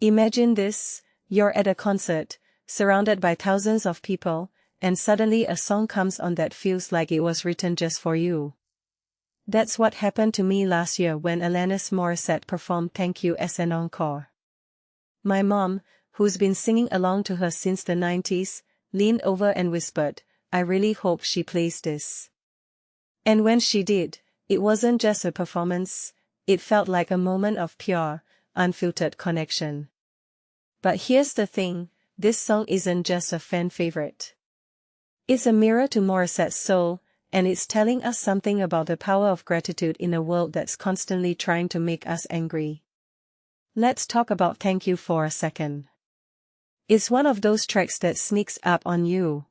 Imagine this, you're at a concert, surrounded by thousands of people, and suddenly a song comes on that feels like it was written just for you. That's what happened to me last year when Alanis Morissette performed Thank You as an encore. My mom, who's been singing along to her since the 90s, leaned over and whispered, "I really hope she plays this." And when she did, it wasn't just a performance, it felt like a moment of pure, unfiltered connection. But here's the thing, this song isn't just a fan favorite. It's a mirror to Morissette's soul, and it's telling us something about the power of gratitude in a world that's constantly trying to make us angry. Let's talk about Thank You for a second. It's one of those tracks that sneaks up on you.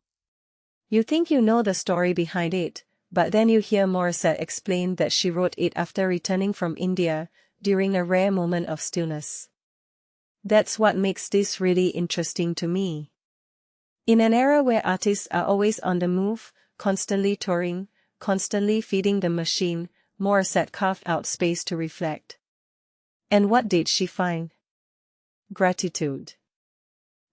You think you know the story behind it, but then you hear Morissette explain that she wrote it after returning from India, during a rare moment of stillness. That's what makes this really interesting to me. In an era where artists are always on the move, constantly touring, constantly feeding the machine, Morissette carved out space to reflect. And what did she find? Gratitude.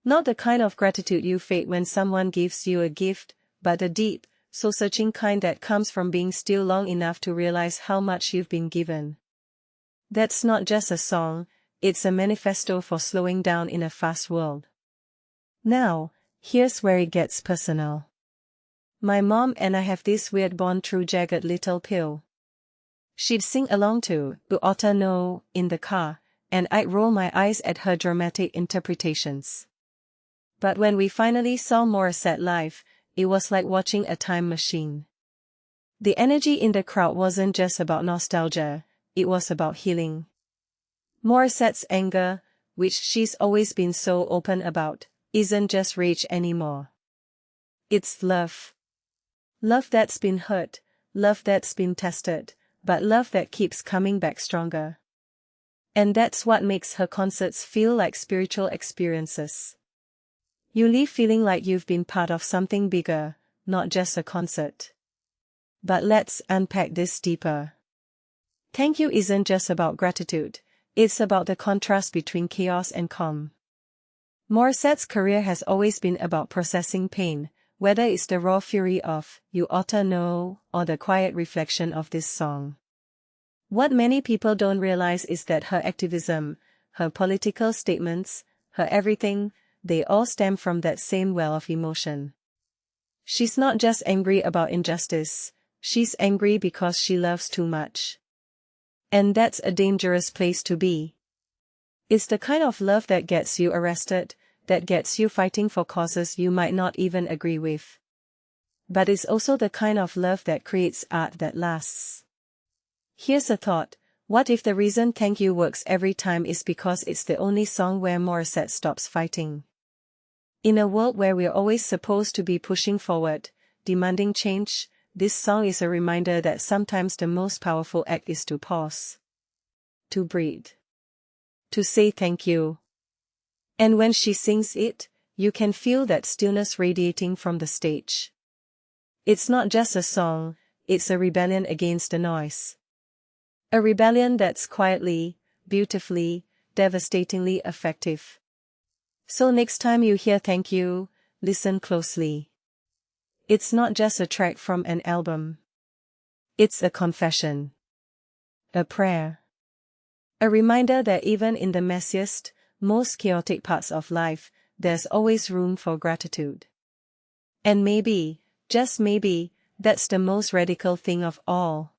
Not the kind of gratitude you fake when someone gives you a gift, but the deep, soul-searching kind that comes from being still long enough to realize how much you've been given. That's not just a song, it's a manifesto for slowing down in a fast world. Now, here's where it gets personal. My mom and I have this weird bond through Jagged Little Pill. She'd sing along to "You Oughta Know" in the car, and I'd roll my eyes at her dramatic interpretations. But when we finally saw Morissette live, it was like watching a time machine. The energy in the crowd wasn't just about nostalgia, it was about healing. Morissette's anger, which she's always been so open about, isn't just rage anymore. It's love. Love that's been hurt, love that's been tested, but love that keeps coming back stronger. And that's what makes her concerts feel like spiritual experiences. You leave feeling like you've been part of something bigger, not just a concert. But let's unpack this deeper. Thank You isn't just about gratitude, it's about the contrast between chaos and calm. Morissette's career has always been about processing pain, whether it's the raw fury of "You Oughta Know" or the quiet reflection of this song. What many people don't realize is that her activism, her political statements, her everything, they all stem from that same well of emotion. She's not just angry about injustice, she's angry because she loves too much. And that's a dangerous place to be. It's the kind of love that gets you arrested, that gets you fighting for causes you might not even agree with. But it's also the kind of love that creates art that lasts. Here's a thought, what if the reason Thank You works every time is because it's the only song where Morissette stops fighting? In a world where we're always supposed to be pushing forward, demanding change, this song is a reminder that sometimes the most powerful act is to pause. To breathe. To say thank you. And when she sings it, you can feel that stillness radiating from the stage. It's not just a song, it's a rebellion against the noise. A rebellion that's quietly, beautifully, devastatingly effective. So next time you hear Thank You, listen closely. It's not just a track from an album. It's a confession. A prayer. A reminder that even in the messiest, most chaotic parts of life, there's always room for gratitude. And maybe, just maybe, that's the most radical thing of all.